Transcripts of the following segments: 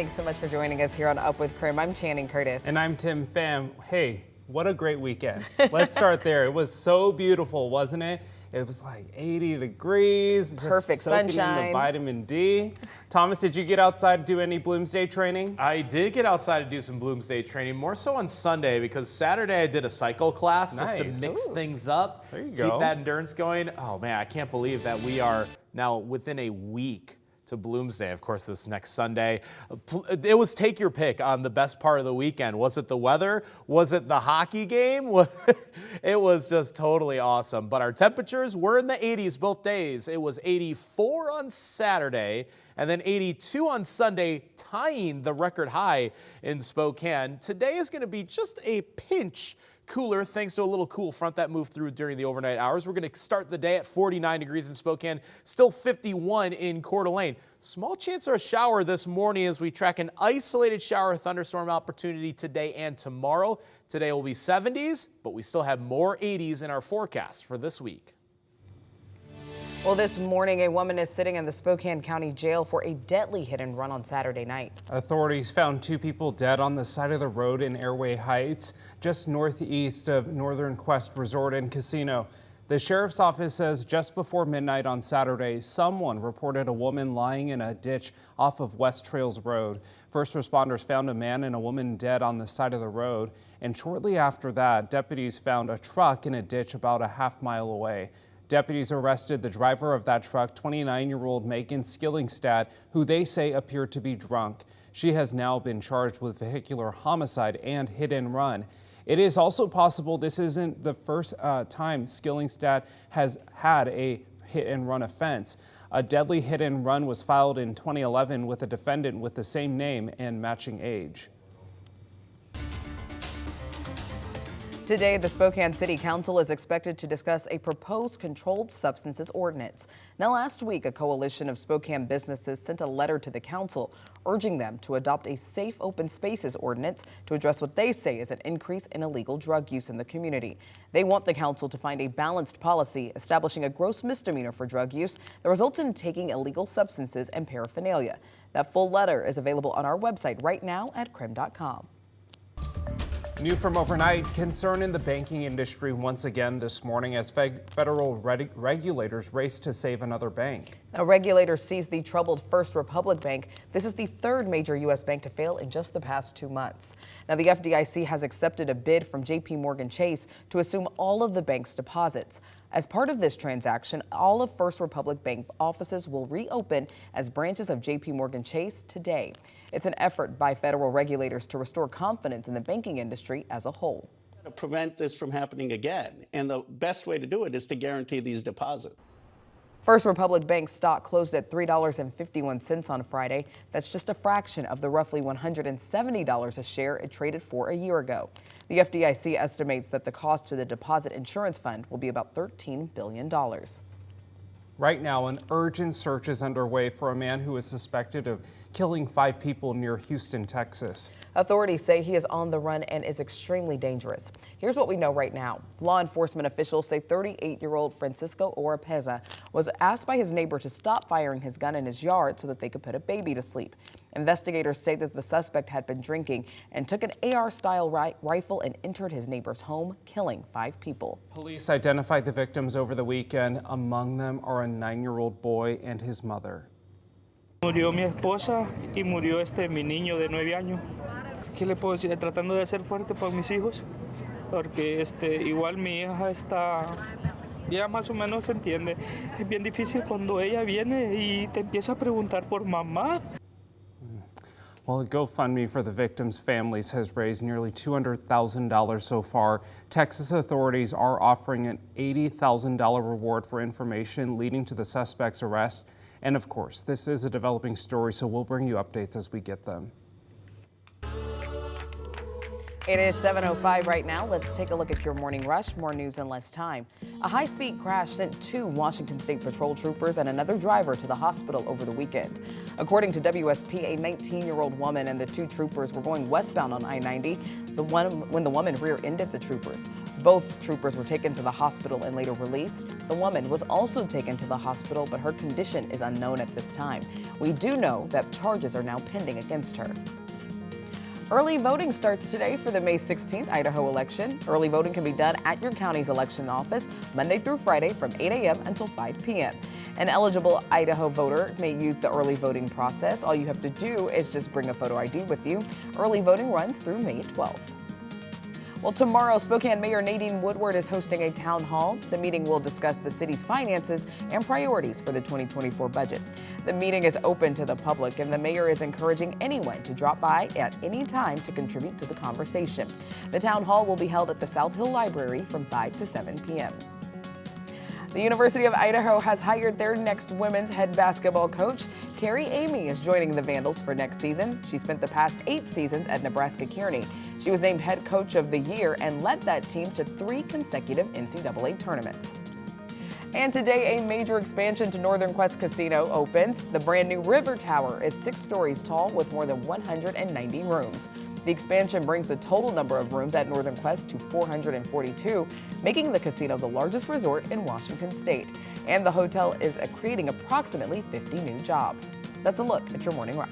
Thanks so much for joining us here on Up with KREM. I'm Channing Curtis. And I'm Tim Pham. Hey, what a great weekend. Let's start there. It was so beautiful, wasn't it? It was like 80 degrees. Perfect soaking sunshine. in the vitamin D. Thomas, did you get outside to do any Bloomsday training? I did get outside to do some Bloomsday training, more so on Sunday, because Saturday I did a cycle class just to mix things up. There you go. Keep that endurance going. Oh man, I can't believe that we are now within a week to Bloomsday, of course, this next Sunday. It was take your pick on the best part of the weekend. Was it the weather? Was it the hockey game? It was just totally awesome. But our temperatures were in the 80s both days. It was 84 on Saturday and then 82 on Sunday, tying the record high in Spokane. Today is going to be just a pinch cooler thanks to a little cool front that moved through during the overnight hours. We're going to start the day at 49 degrees in Spokane, still 51 in Coeur d'Alene. Small chance of a shower this morning as we track an isolated shower thunderstorm opportunity today and tomorrow. Today will be 70s, but we still have more 80s in our forecast for this week. Well, this morning, a woman is sitting in the Spokane County Jail for a deadly hit and run on Saturday night. Authorities found 2 people dead on the side of the road in Airway Heights, just northeast of Northern Quest Resort and Casino. The sheriff's office says just before midnight on Saturday, someone reported a woman lying in a ditch off of West Trails Road. First responders found a man and a woman dead on the side of the road, and shortly after that, deputies found a truck in a ditch about a half-mile away. Deputies arrested the driver of that truck, 29-year-old Megan Skillingstad, who they say appeared to be drunk. She has now been charged with vehicular homicide and hit and run. It is also possible this isn't the first time Skillingstad has had a hit and run offense. A deadly hit and run was filed in 2011 with a defendant with the same name and matching age. Today, the Spokane City Council is expected to discuss a proposed controlled substances ordinance. Now, last week, a coalition of Spokane businesses sent a letter to the council urging them to adopt a safe open spaces ordinance to address what they say is an increase in illegal drug use in the community. They want the council to find a balanced policy establishing a gross misdemeanor for drug use that results in taking illegal substances and paraphernalia. That full letter is available on our website right now at krem.com. New from overnight, concern in the banking industry once again this morning as federal regulators race to save another bank. Now, regulators seized the troubled First Republic Bank. This is the third major U.S. bank to fail in just the past 2 months. Now, the FDIC has accepted a bid from JP Chase to assume all of the bank's deposits. As part of this transaction, all of First Republic Bank offices will reopen as branches of JP Chase today. It's an effort by federal regulators to restore confidence in the banking industry as a whole. To prevent this from happening again, and the best way to do it is to guarantee these deposits. First Republic Bank stock closed at $3.51 on Friday. That's just a fraction of the roughly $170 a share it traded for a year ago. The FDIC estimates that the cost to the Deposit Insurance Fund will be about $13 billion. Right now, an urgent search is underway for a man who is suspected of killing 5 people near Houston, Texas. Authorities say he is on the run and is extremely dangerous. Here's what we know right now. Law enforcement officials say 38-year-old Francisco Oropeza was asked by his neighbor to stop firing his gun in his yard so that they could put a baby to sleep. Investigators say that the suspect had been drinking and took an AR-style rifle and entered his neighbor's home, killing 5 people. Police identified the victims over the weekend. Among them are a 9-year-old boy and his mother. Murió mi esposa y murió mi niño de 9 años. ¿Qué le puedo decir? Tratando de ser fuerte por mis hijos, porque igual mi hija está, ya más o menos se entiende. Es bien difícil cuando ella viene y te empieza a preguntar por mamá. Well, a GoFundMe for the victims' families has raised nearly $200,000 so far. Texas authorities are offering an $80,000 reward for information leading to the suspect's arrest. And of course, this is a developing story, so we'll bring you updates as we get them. It is 7:05 right now. Let's take a look at your morning rush. More news in less time. A high-speed crash sent 2 Washington State Patrol troopers and another driver to the hospital over the weekend. According to WSP, a 19-year-old woman and the 2 troopers were going westbound on I-90 when the woman rear-ended the troopers. Both troopers were taken to the hospital and later released. The woman was also taken to the hospital, but her condition is unknown at this time. We do know that charges are now pending against her. Early voting starts today for the May 16th Idaho election. Early voting can be done at your county's election office Monday through Friday from 8 a.m. until 5 p.m. An eligible Idaho voter may use the early voting process. All you have to do is just bring a photo ID with you. Early voting runs through May 12th. Well, tomorrow, Spokane Mayor Nadine Woodward is hosting a town hall. The meeting will discuss the city's finances and priorities for the 2024 budget. The meeting is open to the public, and the mayor is encouraging anyone to drop by at any time to contribute to the conversation. The town hall will be held at the South Hill Library from 5 to 7 p.m. The University of Idaho has hired their next women's head basketball coach. Carrie Amy is joining the Vandals for next season. She spent the past 8 seasons at Nebraska Kearney. She was named head coach of the year and led that team to 3 consecutive NCAA tournaments. And today, a major expansion to Northern Quest Casino opens. The brand new River Tower is 6 stories tall with more than 190 rooms. The expansion brings the total number of rooms at Northern Quest to 442, making the casino the largest resort in Washington state. And the hotel is creating approximately 50 new jobs. That's a look at your morning rush.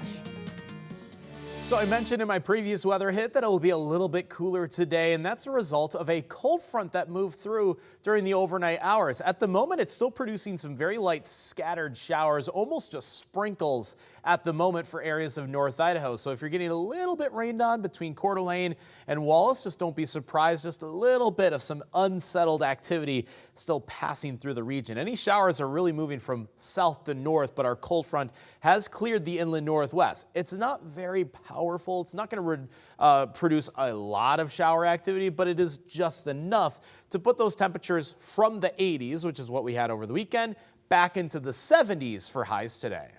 So I mentioned in my previous weather hit that it will be a little bit cooler today, and that's a result of a cold front that moved through during the overnight hours. At the moment, it's still producing some very light scattered showers, almost just sprinkles at the moment for areas of North Idaho. So if you're getting a little bit rained on between Coeur d'Alene and Wallace, just don't be surprised. Just a little bit of some unsettled activity still passing through the region. Any showers are really moving from south to north, but our cold front has cleared the inland northwest. It's not very powerful. It's not going to produce a lot of shower activity, but it is just enough to put those temperatures from the 80s, which is what we had over the weekend, back into the 70s for highs today.